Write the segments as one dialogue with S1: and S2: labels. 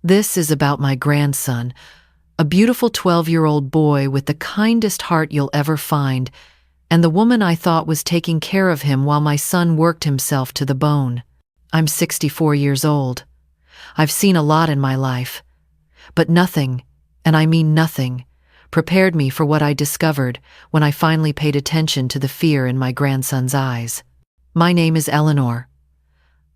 S1: This is about my grandson, a beautiful 12-year-old boy with the kindest heart you'll ever find, and the woman I thought was taking care of him while my son worked himself to the bone. I'm 64 years old. I've seen a lot in my life, but nothing, and I mean nothing, prepared me for what I discovered when I finally paid attention to the fear in my grandson's eyes. My name is Eleanor.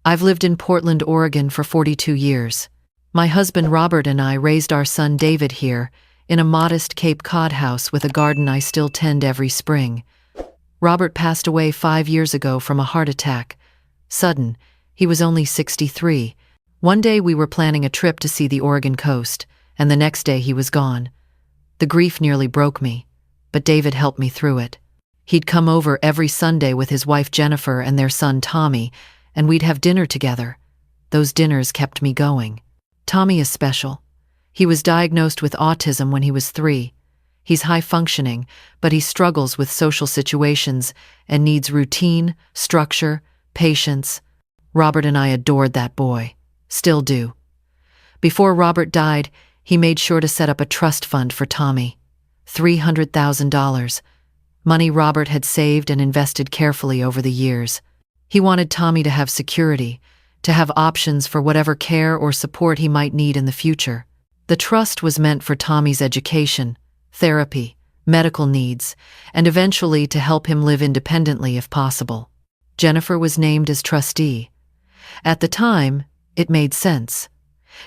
S1: I've lived in Portland, Oregon for 42 years. My husband Robert and I raised our son David here, in a modest Cape Cod house with a garden I still tend every spring. Robert passed away 5 years ago from a heart attack. Sudden. He was only 63. One day we were planning a trip to see the Oregon coast, and the next day he was gone. The grief nearly broke me, but David helped me through it. He'd come over every Sunday with his wife Jennifer and their son Tommy, and we'd have dinner together. Those dinners kept me going. Tommy is special. He was diagnosed with autism when he was 3. He's high-functioning, but he struggles with social situations and needs routine, structure, patience. Robert and I adored that boy. Still do. Before Robert died, he made sure to set up a trust fund for Tommy. $300,000. Money Robert had saved and invested carefully over the years. He wanted Tommy to have security, to have options for whatever care or support he might need in the future. The trust was meant for Tommy's education, therapy, medical needs, and eventually to help him live independently if possible. Jennifer was named as trustee. At the time, it made sense.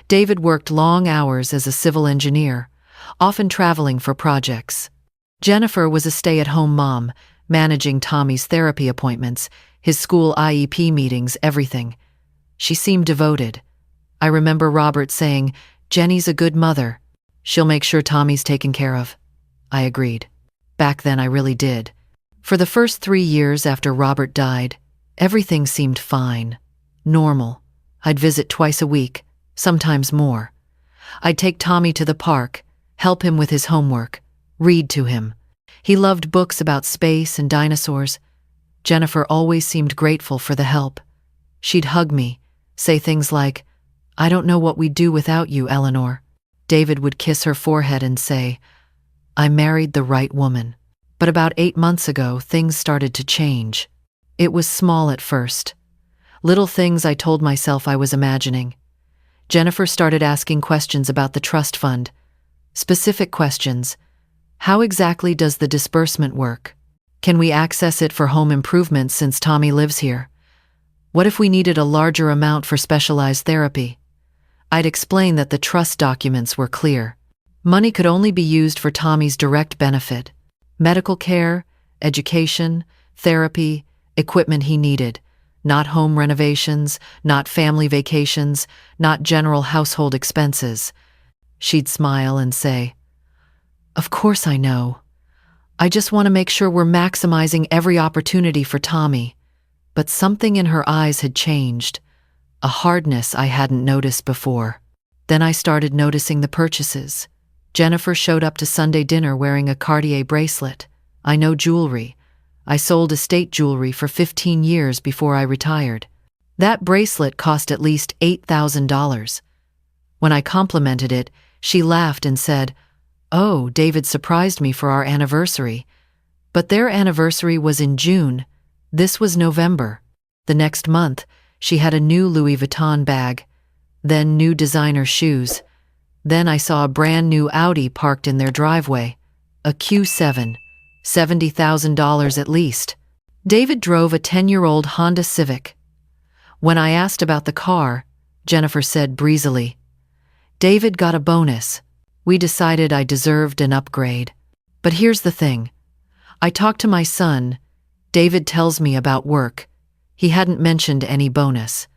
S1: David worked long hours as a civil engineer, often traveling for projects. Jennifer was a stay-at-home mom, managing Tommy's therapy appointments, his school IEP meetings, everything. She seemed devoted. I remember Robert saying, "Jenny's a good mother. She'll make sure Tommy's taken care of." I agreed. Back then I really did. For the first 3 years after Robert died, everything seemed fine, normal. I'd visit twice a week, sometimes more. I'd take Tommy to the park, help him with his homework, read to him. He loved books about space and dinosaurs. Jennifer always seemed grateful for the help. She'd hug me, say things like, "I don't know what we'd do without you, Eleanor." David would kiss her forehead and say, "I married the right woman." But about 8 months ago, things started to change. It was small at first. Little things I told myself I was imagining. Jennifer started asking questions about the trust fund. Specific questions. How exactly does the disbursement work? Can we access it for home improvements since Tommy lives here? What if we needed a larger amount for specialized therapy? I'd explain that the trust documents were clear. Money could only be used for Tommy's direct benefit. Medical care, education, therapy, equipment he needed. Not home renovations, not family vacations, not general household expenses. She'd smile and say, "Of course I know. I just want to make sure we're maximizing every opportunity for Tommy." But something in her eyes had changed, a hardness I hadn't noticed before. Then I started noticing the purchases. Jennifer showed up to Sunday dinner wearing a Cartier bracelet. I know jewelry. I sold estate jewelry for 15 years before I retired. That bracelet cost at least $8,000. When I complimented it, she laughed and said, "Oh, David surprised me for our anniversary." But their anniversary was in June. This was November. The next month, she had a new Louis Vuitton bag, then new designer shoes. Then I saw a brand new Audi parked in their driveway, a Q7, $70,000 at least. David drove a 10-year-old Honda Civic. When I asked about the car, Jennifer said breezily, "David got a bonus. We decided I deserved an upgrade." But here's the thing. I talked to my son. David tells me about work. He hadn't mentioned any bonus.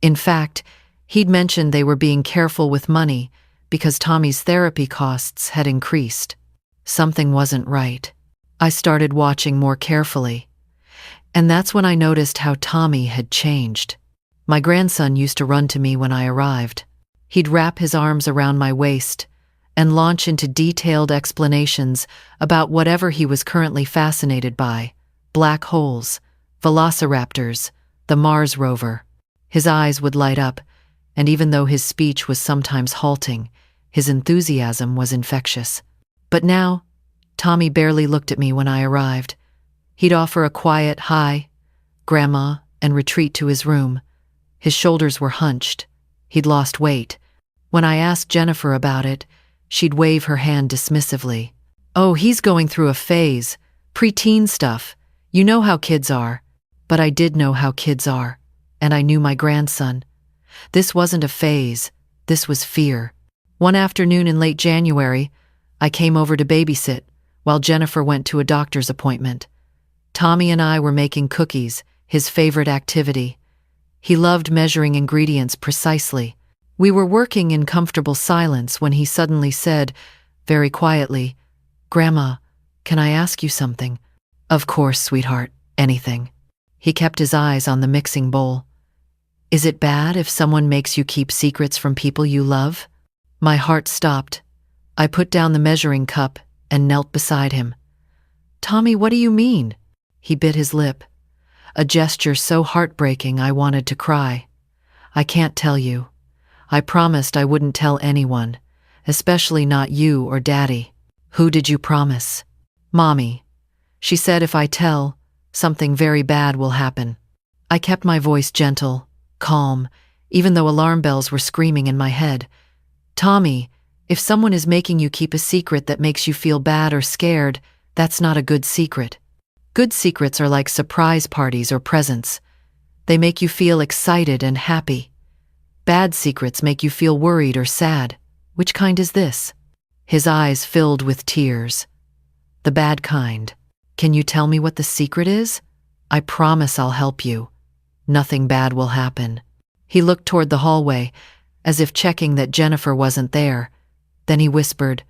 S1: In fact, he'd mentioned they were being careful with money because Tommy's therapy costs had increased. Something wasn't right. I started watching more carefully. And that's when I noticed how Tommy had changed. My grandson used to run to me when I arrived. He'd wrap his arms around my waist and launch into detailed explanations about whatever he was currently fascinated by. Black holes, velociraptors, the Mars rover. His eyes would light up. and even though his speech was sometimes halting, his enthusiasm was infectious. But now, Tommy barely looked at me when I arrived. He'd offer a quiet "Hi, Grandma," and retreat to his room. His shoulders were hunched. He'd lost weight. When I asked Jennifer about it, she'd wave her hand dismissively. "Oh, he's going through a phase. Preteen stuff. You know how kids are." But I did know how kids are, and I knew my grandson. This wasn't a phase. This was fear. One afternoon in late January, I came over to babysit while Jennifer went to a doctor's appointment. Tommy and I were making cookies, his favorite activity. He loved measuring ingredients precisely. We were working in comfortable silence when he suddenly said, very quietly, "Grandma, can I ask you something?" "Of course, sweetheart, anything." He kept his eyes on the mixing bowl. "Is it bad if someone makes you keep secrets from people you love?" My heart stopped. I put down the measuring cup and knelt beside him. "Tommy, what do you mean?" He bit his lip. A gesture so heartbreaking I wanted to cry. "I can't tell you. I promised I wouldn't tell anyone, especially not you or Daddy." "Who did you promise?" "Mommy. She said if I tell, something very bad will happen." I kept my voice gentle, calm, even though alarm bells were screaming in my head. "Tommy, if someone is making you keep a secret that makes you feel bad or scared, that's not a good secret. Good secrets are like surprise parties or presents. They make you feel excited and happy. Bad secrets make you feel worried or sad. Which kind is this?" His eyes filled with tears. "The bad kind. Can you tell me what the secret is? I promise I'll help you. Nothing bad will happen." He looked toward the hallway, as if checking that Jennifer wasn't there. Then he whispered,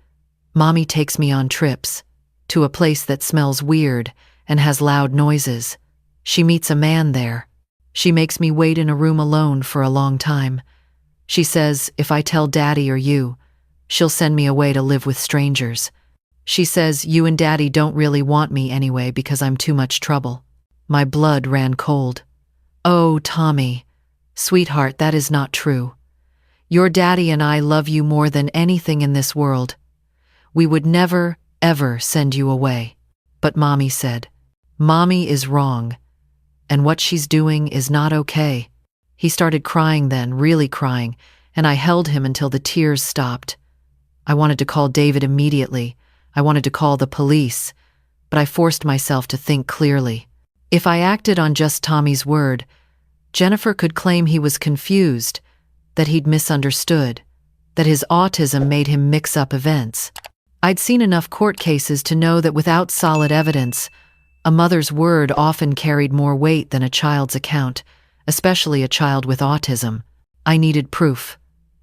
S1: "Mommy takes me on trips, to a place that smells weird and has loud noises. She meets a man there. She makes me wait in a room alone for a long time. She says if I tell Daddy or you, she'll send me away to live with strangers. She says you and Daddy don't really want me anyway because I'm too much trouble." My blood ran cold. "Oh, Tommy, sweetheart, that is not true. Your Daddy and I love you more than anything in this world. We would never, ever send you away." But Mommy said, "Mommy is wrong, and what she's doing is not okay." He started crying then, really crying, and I held him until the tears stopped. I wanted to call David immediately. I wanted to call the police, but I forced myself to think clearly. If I acted on just Tommy's word, Jennifer could claim he was confused, that he'd misunderstood, that his autism made him mix up events. I'd seen enough court cases to know that without solid evidence, a mother's word often carried more weight than a child's account, especially a child with autism. I needed proof,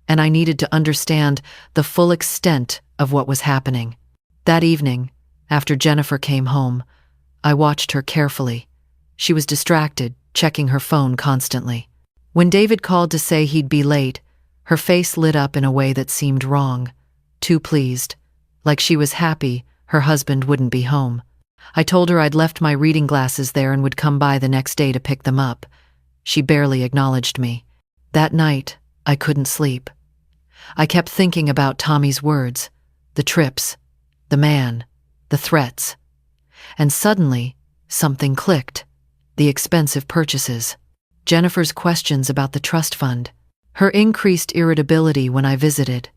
S1: and I needed to understand the full extent of what was happening. That evening, after Jennifer came home, I watched her carefully. She was distracted, checking her phone constantly. When David called to say he'd be late, her face lit up in a way that seemed wrong, too pleased, like she was happy her husband wouldn't be home. I told her I'd left my reading glasses there and would come by the next day to pick them up. She barely acknowledged me. That night, I couldn't sleep. I kept thinking about Tommy's words, the trips, the man, the threats. And suddenly, something clicked. The expensive purchases. Jennifer's questions about the trust fund. Her increased irritability when I visited.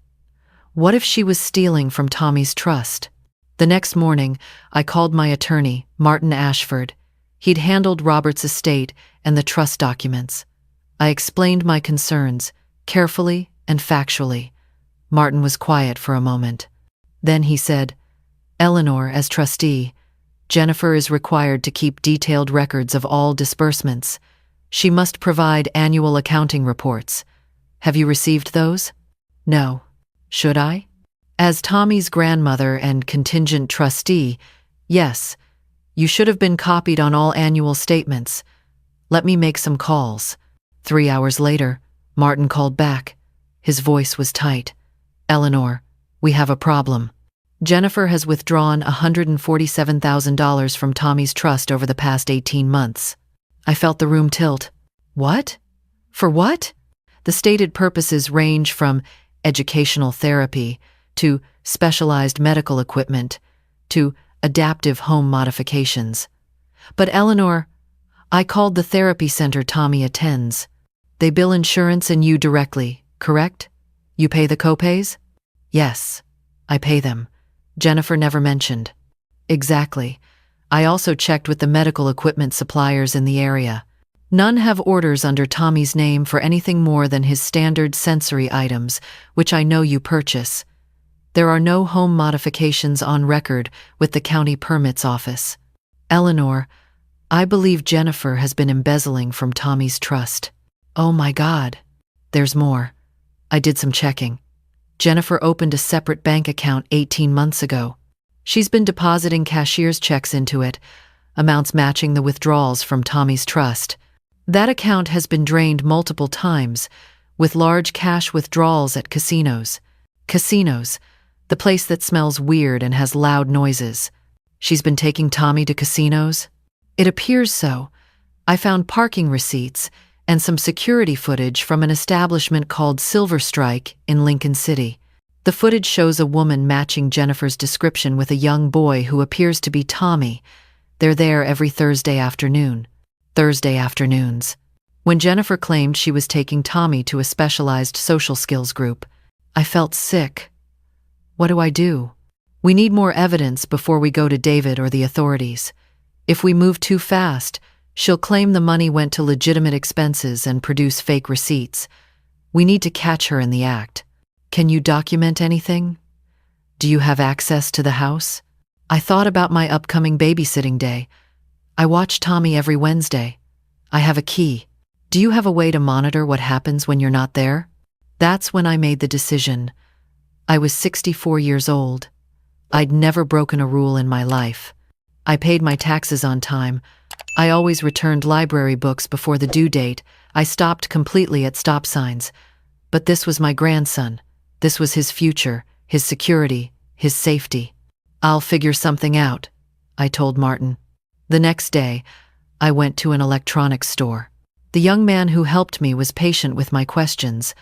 S1: What if she was stealing from Tommy's trust? The next morning, I called my attorney, Martin Ashford. He'd handled Robert's estate and the trust documents. I explained my concerns, carefully and factually. Martin was quiet for a moment. Then he said, "Eleanor, as trustee, Jennifer is required to keep detailed records of all disbursements. She must provide annual accounting reports. Have you received those?" "No." "Should I?" "As Tommy's grandmother and contingent trustee, yes. You should have been copied on all annual statements. Let me make some calls." 3 hours later, Martin called back. His voice was tight. "Eleanor, we have a problem. Jennifer has withdrawn $147,000 from Tommy's trust over the past 18 months. I felt the room tilt. "What? For what?" The stated purposes range from educational therapy to specialized medical equipment to adaptive home modifications. But Eleanor, I called the therapy center Tommy attends. They bill insurance and you directly, correct? You pay the copays? Yes, I pay them. Jennifer never mentioned. Exactly. I also checked with the medical equipment suppliers in the area. None have orders under Tommy's name for anything more than his standard sensory items, which I know you purchase. There are no home modifications on record with the county permits office. Eleanor, I believe Jennifer has been embezzling from Tommy's trust. Oh my God. There's more. I did some checking. Jennifer opened a separate bank account 18 months ago. She's been depositing cashier's checks into it, amounts matching the withdrawals from Tommy's trust. That account has been drained multiple times, with large cash withdrawals at casinos. Casinos, the place that smells weird and has loud noises. She's been taking Tommy to casinos? It appears so. I found parking receipts and some security footage from an establishment called Silver Strike in Lincoln City. The footage shows a woman matching Jennifer's description with a young boy who appears to be Tommy. They're there every Thursday afternoon. Thursday afternoons. When Jennifer claimed she was taking Tommy to a specialized social skills group, I felt sick. What do I do? We need more evidence before we go to David or the authorities. If we move too fast, she'll claim the money went to legitimate expenses and produce fake receipts. We need to catch her in the act. Can you document anything? Do you have access to the house? I thought about my upcoming babysitting day. I watch Tommy every Wednesday. I have a key. Do you have a way to monitor what happens when you're not there? That's when I made the decision. I was 64 years old. I'd never broken a rule in my life. I paid my taxes on time. I always returned library books before the due date. I stopped completely at stop signs. But this was my grandson. This was his future, his security, his safety. I'll figure something out, I told Martin. The next day, I went to an electronics store. The young man who helped me was patient with my questions.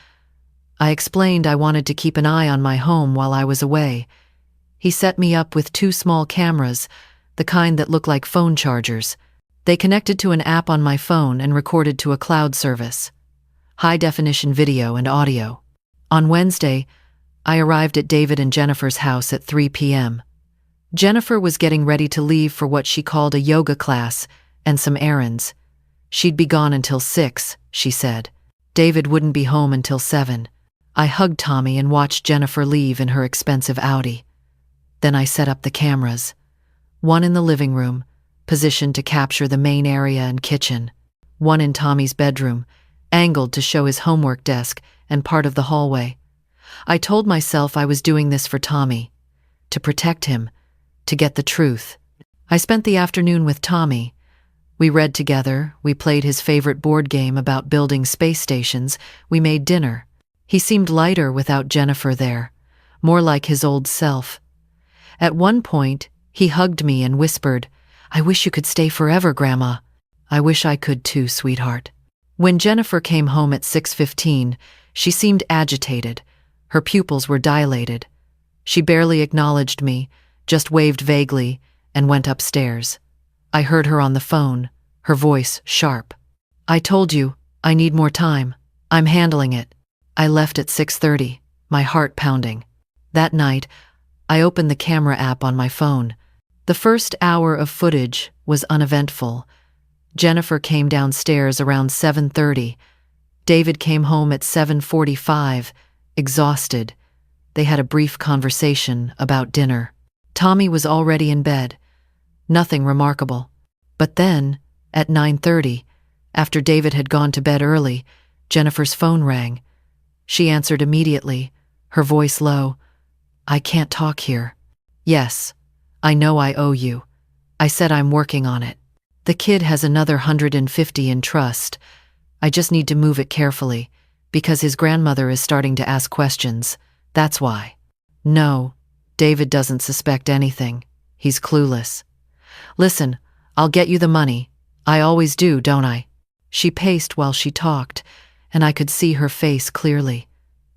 S1: I explained I wanted to keep an eye on my home while I was away. He set me up with 2 small cameras, the kind that look like phone chargers. They connected to an app on my phone and recorded to a cloud service. High-definition video and audio. On Wednesday, I arrived at David and Jennifer's house at 3 p.m. Jennifer was getting ready to leave for what she called a yoga class and some errands. She'd be gone until 6, she said. David wouldn't be home until 7. I hugged Tommy and watched Jennifer leave in her expensive Audi. Then I set up the cameras. One in the living room, positioned to capture the main area and kitchen. One in Tommy's bedroom, angled to show his homework desk and part of the hallway. I told myself I was doing this for Tommy, to protect him, to get the truth. I spent the afternoon with Tommy. We read together, we played his favorite board game about building space stations, we made dinner. He seemed lighter without Jennifer there, more like his old self. At one point, he hugged me and whispered, "I wish you could stay forever, Grandma." I wish I could too, sweetheart. When Jennifer came home at 6:15, she seemed agitated. Her pupils were dilated. She barely acknowledged me, just waved vaguely, and went upstairs. I heard her on the phone, her voice sharp. "I told you, I need more time. I'm handling it." I left at 6:30, my heart pounding. That night, I opened the camera app on my phone. The first hour of footage was uneventful. Jennifer came downstairs around 7:30. David came home at 7:45, exhausted. They had a brief conversation about dinner. Tommy was already in bed. Nothing remarkable. But then, at 9:30, after David had gone to bed early, Jennifer's phone rang. She answered immediately, her voice low. "I can't talk here." "Yes, I know I owe you." I said I'm working on it. The kid has another 150 in trust. I just need to move it carefully, because his grandmother is starting to ask questions. That's why. No, David doesn't suspect anything. He's clueless. "Listen, I'll get you the money. I always do, don't I?" She paced while she talked, and I could see her face clearly.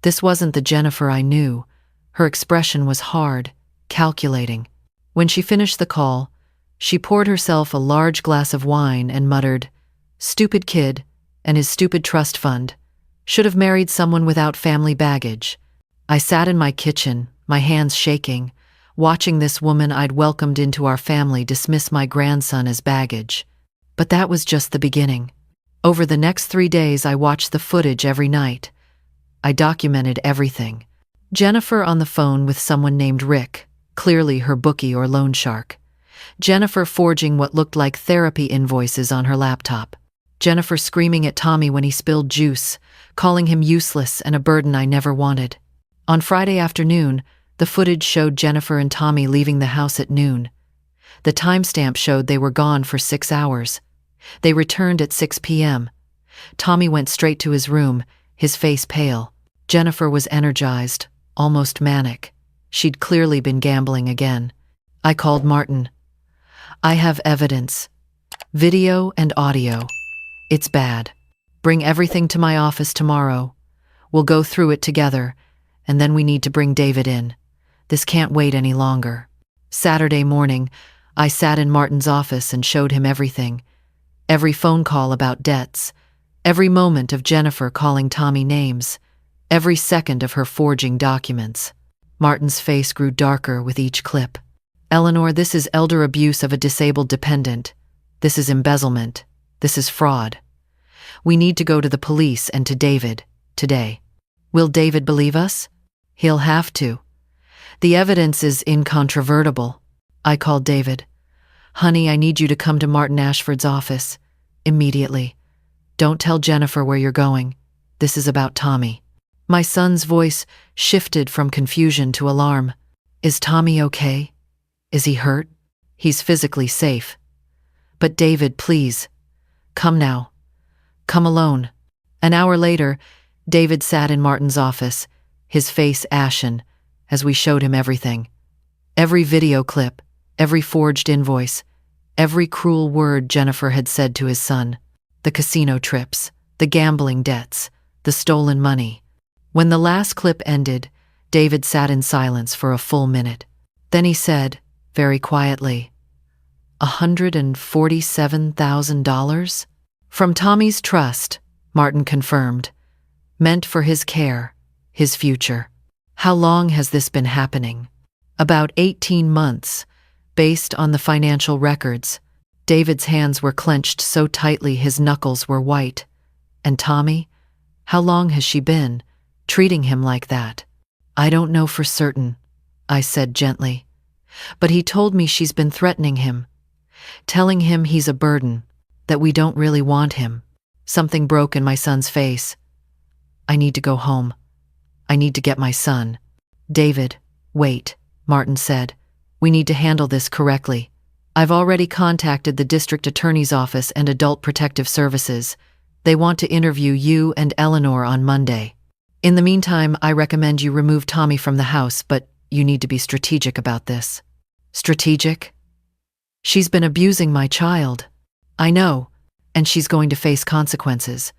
S1: This wasn't the Jennifer I knew. Her expression was hard, calculating. When she finished the call, she poured herself a large glass of wine and muttered, "Stupid kid, and his stupid trust fund. Should have married someone without family baggage." I sat in my kitchen, my hands shaking, watching this woman I'd welcomed into our family dismiss my grandson as baggage. But that was just the beginning. Over the next 3 days, I watched the footage every night. I documented everything. Jennifer on the phone with someone named Rick, clearly her bookie or loan shark. Jennifer forging what looked like therapy invoices on her laptop. Jennifer screaming at Tommy when he spilled juice, calling him useless and a burden I never wanted. On Friday afternoon, the footage showed Jennifer and Tommy leaving the house at noon. The timestamp showed they were gone for 6 hours. They returned at 6 p.m. Tommy went straight to his room, his face pale. Jennifer was energized, almost manic. She'd clearly been gambling again. I called Martin. "I have evidence. Video and audio. It's bad. Bring everything to my office tomorrow. We'll go through it together, and then we need to bring David in. This can't wait any longer." Saturday morning, I sat in Martin's office and showed him everything. Every phone call about debts, every moment of Jennifer calling Tommy names, every second of her forging documents. Martin's face grew darker with each clip. "Eleanor, this is elder abuse of a disabled dependent. This is embezzlement. This is fraud. We need to go to the police and to David, today." "Will David believe us?" "He'll have to. The evidence is incontrovertible." I called David. "Honey, I need you to come to Martin Ashford's office. Immediately. Don't tell Jennifer where you're going. This is about Tommy." My son's voice shifted from confusion to alarm. "Is Tommy okay? Is he hurt?" "He's physically safe. But David, please. Come now. Come alone." An hour later, David sat in Martin's office, his face ashen, as we showed him everything. Every video clip, every forged invoice, every cruel word Jennifer had said to his son. The casino trips, the gambling debts, the stolen money. When the last clip ended, David sat in silence for a full minute. Then he said, very quietly, $147,000? From Tommy's trust, Martin confirmed. Meant for his care, his future. How long has this been happening? About 18 months, based on the financial records. David's hands were clenched so tightly his knuckles were white. And Tommy? How long has she been treating him like that? "I don't know for certain," I said gently. "But he told me she's been threatening him, telling him he's a burden, that we don't really want him." Something broke in my son's face. "I need to go home. I need to get my son." "David, wait," Martin said. "We need to handle this correctly. I've already contacted the district attorney's office and Adult Protective Services. They want to interview you and Eleanor on Monday. In the meantime, I recommend you remove Tommy from the house, but you need to be strategic about this." "Strategic? She's been abusing my child." "I know, and she's going to face consequences.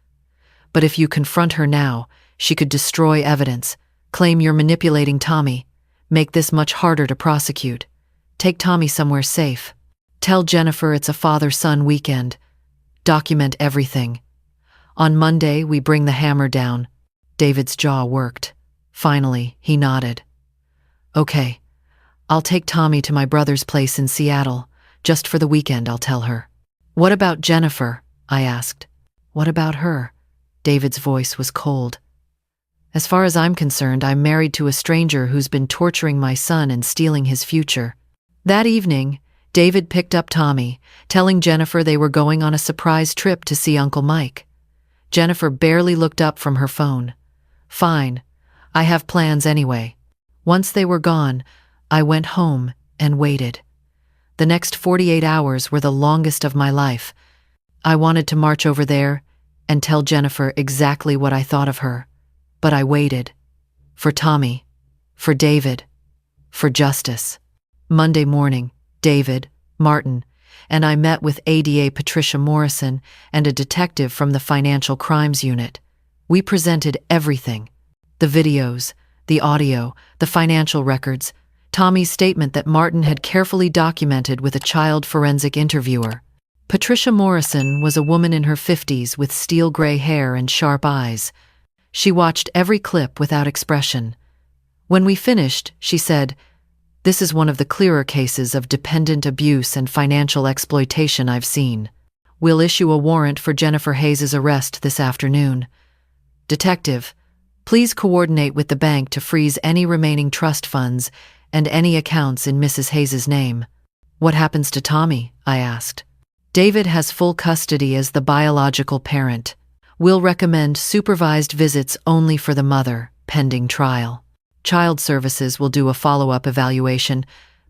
S1: But if you confront her now, she could destroy evidence, claim you're manipulating Tommy, make this much harder to prosecute. Take Tommy somewhere safe. Tell Jennifer it's a father-son weekend. Document everything. On Monday, we bring the hammer down." David's jaw worked. Finally, he nodded. "Okay, I'll take Tommy to my brother's place in Seattle. Just for the weekend, I'll tell her." "What about Jennifer?" I asked. "What about her?" David's voice was cold. "As far as I'm concerned, I'm married to a stranger who's been torturing my son and stealing his future." That evening, David picked up Tommy, telling Jennifer they were going on a surprise trip to see Uncle Mike. Jennifer barely looked up from her phone. "Fine. I have plans anyway." Once they were gone, I went home and waited. The next 48 hours were the longest of my life. I wanted to march over there and tell Jennifer exactly what I thought of her. But I waited. For Tommy. For David. For justice. Monday morning, David, Martin, and I met with ADA Patricia Morrison and a detective from the Financial Crimes Unit. We presented everything: the videos, the audio, the financial records, Tommy's statement that Martin had carefully documented with a child forensic interviewer. Patricia Morrison was a woman in her 50s with steel gray hair and sharp eyes. She watched every clip without expression. When we finished, she said, "This is one of the clearer cases of dependent abuse and financial exploitation I've seen. We'll issue a warrant for Jennifer Hayes' arrest this afternoon. Detective, please coordinate with the bank to freeze any remaining trust funds and any accounts in Mrs. Hayes' name." "What happens to Tommy?" I asked. "David has full custody as the biological parent. We'll recommend supervised visits only for the mother, pending trial. Child Services will do a follow-up evaluation,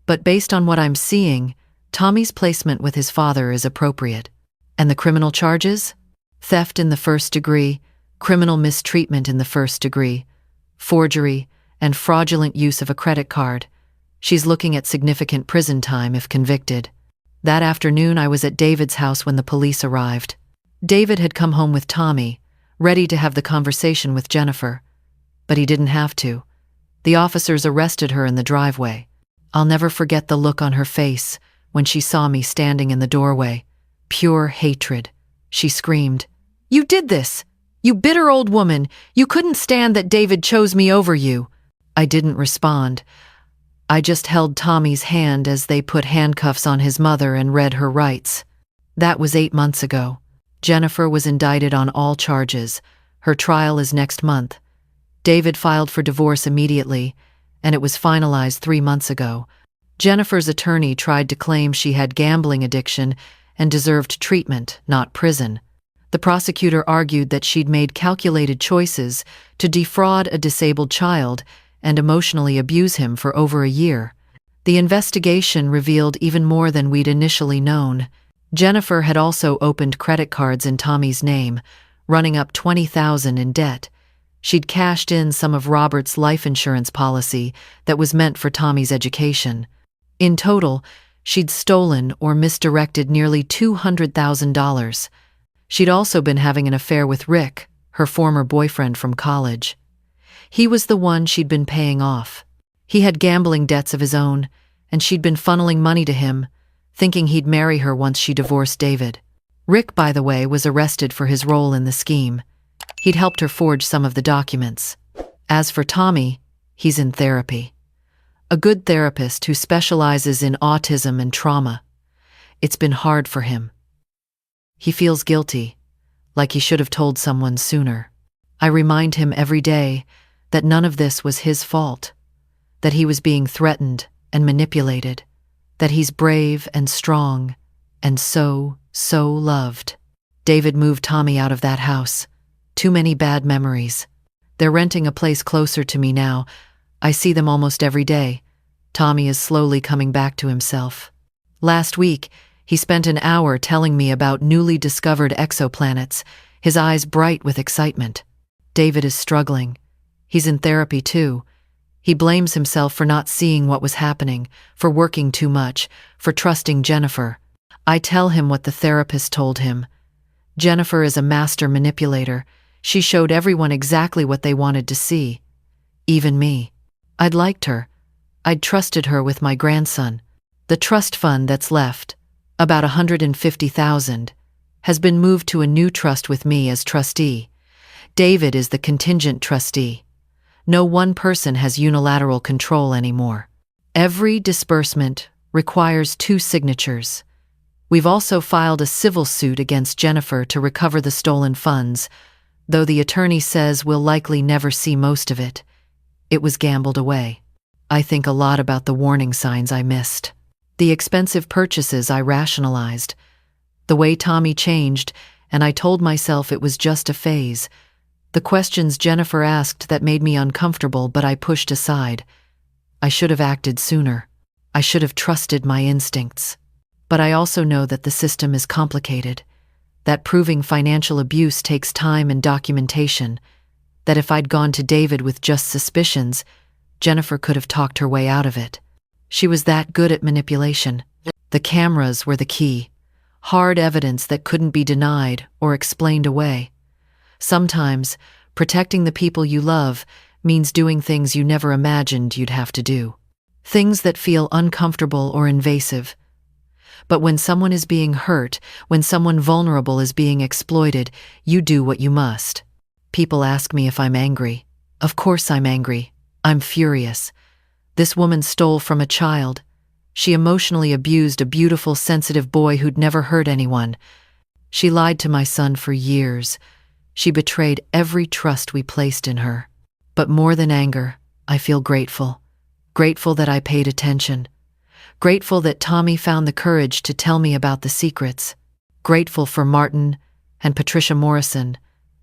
S1: but based on what I'm seeing, Tommy's placement with his father is appropriate." "And the criminal charges?" "Theft in the first degree, criminal mistreatment in the first degree, forgery, and fraudulent use of a credit card. She's looking at significant prison time if convicted." That afternoon, I was at David's house when the police arrived. David had come home with Tommy, ready to have the conversation with Jennifer. But he didn't have to. The officers arrested her in the driveway. I'll never forget the look on her face when she saw me standing in the doorway. Pure hatred. She screamed, "You did this! You bitter old woman! You couldn't stand that David chose me over you!" I didn't respond. I just held Tommy's hand as they put handcuffs on his mother and read her rights. That was 8 months ago. Jennifer was indicted on all charges. Her trial is next month. David filed for divorce immediately, and it was finalized 3 months ago. Jennifer's attorney tried to claim she had gambling addiction and deserved treatment, not prison. The prosecutor argued that she'd made calculated choices to defraud a disabled child and emotionally abuse him for over a year. The investigation revealed even more than we'd initially known. Jennifer had also opened credit cards in Tommy's name, running up $20,000 in debt. She'd cashed in some of Robert's life insurance policy that was meant for Tommy's education. In total, she'd stolen or misdirected nearly $200,000. She'd also been having an affair with Rick, her former boyfriend from college. He was the one she'd been paying off. He had gambling debts of his own, and she'd been funneling money to him, thinking he'd marry her once she divorced David. Rick, by the way, was arrested for his role in the scheme. He'd helped her forge some of the documents. As for Tommy, he's in therapy. A good therapist who specializes in autism and trauma. It's been hard for him. He feels guilty, like he should have told someone sooner. I remind him every day that none of this was his fault, that he was being threatened and manipulated, that he's brave and strong and so loved. David moved Tommy out of that house. Too many bad memories. They're renting a place closer to me now. I see them almost every day. Tommy is slowly coming back to himself. Last week, he spent an hour telling me about newly discovered exoplanets, his eyes bright with excitement. David is struggling. He's in therapy too. He blames himself for not seeing what was happening, for working too much, for trusting Jennifer. I tell him what the therapist told him. Jennifer is a master manipulator. She showed everyone exactly what they wanted to see. Even me. I'd liked her. I'd trusted her with my grandson. The trust fund that's left, about $150,000, has been moved to a new trust with me as trustee. David is the contingent trustee. No one person has unilateral control anymore. Every disbursement requires 2 signatures. We've also filed a civil suit against Jennifer to recover the stolen funds, though the attorney says we'll likely never see most of it. It was gambled away. I think a lot about the warning signs I missed. The expensive purchases I rationalized. The way Tommy changed, and I told myself it was just a phase. The questions Jennifer asked that made me uncomfortable, but I pushed aside. I should have acted sooner. I should have trusted my instincts. But I also know that the system is complicated, that proving financial abuse takes time and documentation, that if I'd gone to David with just suspicions, Jennifer could have talked her way out of it. She was that good at manipulation. The cameras were the key, hard evidence that couldn't be denied or explained away. Sometimes, Protecting the people you love means doing things you never imagined you'd have to do. Things that feel uncomfortable or invasive. But when someone is being hurt, when someone vulnerable is being exploited, you do what you must. People ask me if I'm angry. Of course I'm angry. I'm furious. This woman stole from a child. She emotionally abused a beautiful, sensitive boy who'd never hurt anyone. She lied to my son for years. She betrayed every trust we placed in her. But more than anger, I feel grateful. Grateful that I paid attention. Grateful that Tommy found the courage to tell me about the secrets. Grateful for Martin and Patricia Morrison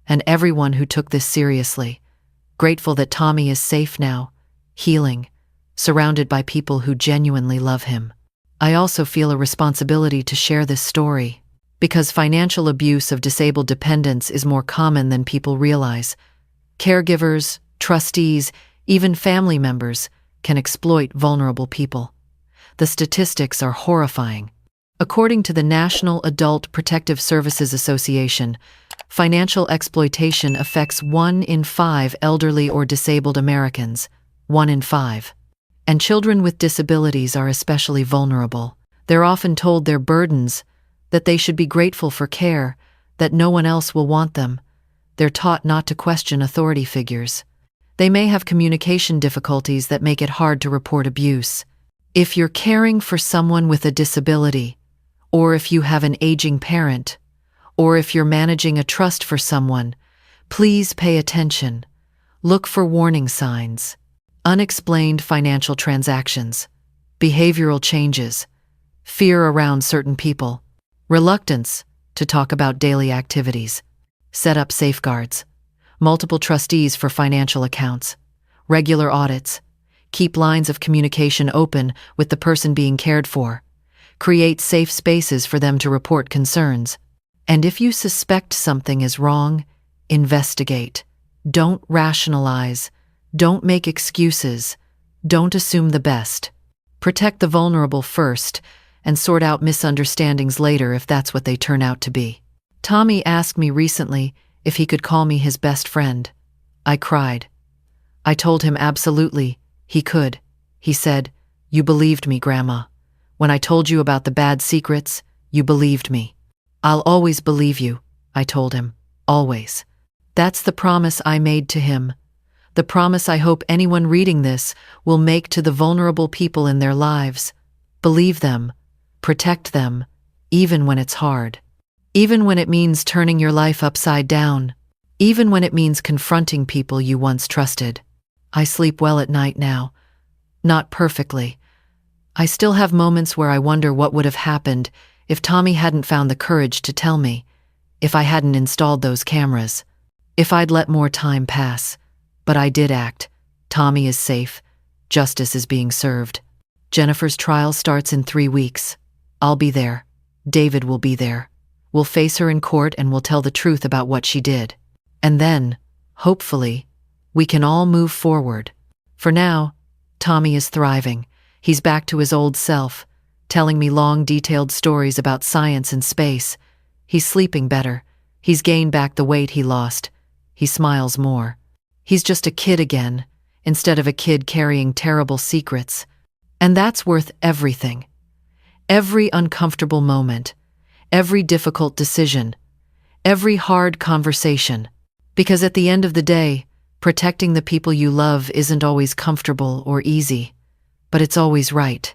S1: and everyone who took this seriously. Grateful that Tommy is safe now, healing, surrounded by people who genuinely love him. I also feel a responsibility to share this story, because financial abuse of disabled dependents is more common than people realize. Caregivers, trustees, even family members can exploit vulnerable people. The statistics are horrifying. According to the National Adult Protective Services Association, financial exploitation affects 1 in 5 elderly or disabled Americans, 1 in 5. And children with disabilities are especially vulnerable. They're often told their burdens, that they should be grateful for care, that no one else will want them. They're taught not to question authority figures. They may have communication difficulties that make it hard to report abuse. If you're caring for someone with a disability, or if you have an aging parent, or if you're managing a trust for someone, please pay attention. Look for warning signs. Unexplained financial transactions, behavioral changes, fear around certain people, reluctance to talk about daily activities. Set up safeguards, multiple trustees for financial accounts, regular audits. Keep lines of communication open with the person being cared for. Create safe spaces for them to report concerns. And if you suspect something is wrong, investigate. Don't rationalize. Don't make excuses. Don't assume the best. Protect the vulnerable first and sort out misunderstandings later if that's what they turn out to be. Tommy asked me recently if he could call me his best friend. I cried. I told him absolutely he could. He said, "You believed me, Grandma. When I told you about the bad secrets, you believed me." "I'll always believe you," I told him. Always. That's the promise I made to him. The promise I hope anyone reading this will make to the vulnerable people in their lives. Believe them. Protect them, even when it's hard. Even when it means turning your life upside down. Even when it means confronting people you once trusted. I sleep well at night now. Not perfectly. I still have moments where I wonder what would have happened if Tommy hadn't found the courage to tell me, if I hadn't installed those cameras, if I'd let more time pass. But I did act. Tommy is safe. Justice is being served. Jennifer's trial starts in 3 weeks. I'll be there. David will be there. We'll face her in court and we'll tell the truth about what she did. And then, hopefully, we can all move forward. For now, Tommy is thriving. He's back to his old self, telling me long, detailed stories about science and space. He's sleeping better. He's gained back the weight he lost. He smiles more. He's just a kid again, instead of a kid carrying terrible secrets. And that's worth everything. Every uncomfortable moment, every difficult decision, every hard conversation. Because at the end of the day, protecting the people you love isn't always comfortable or easy, but it's always right.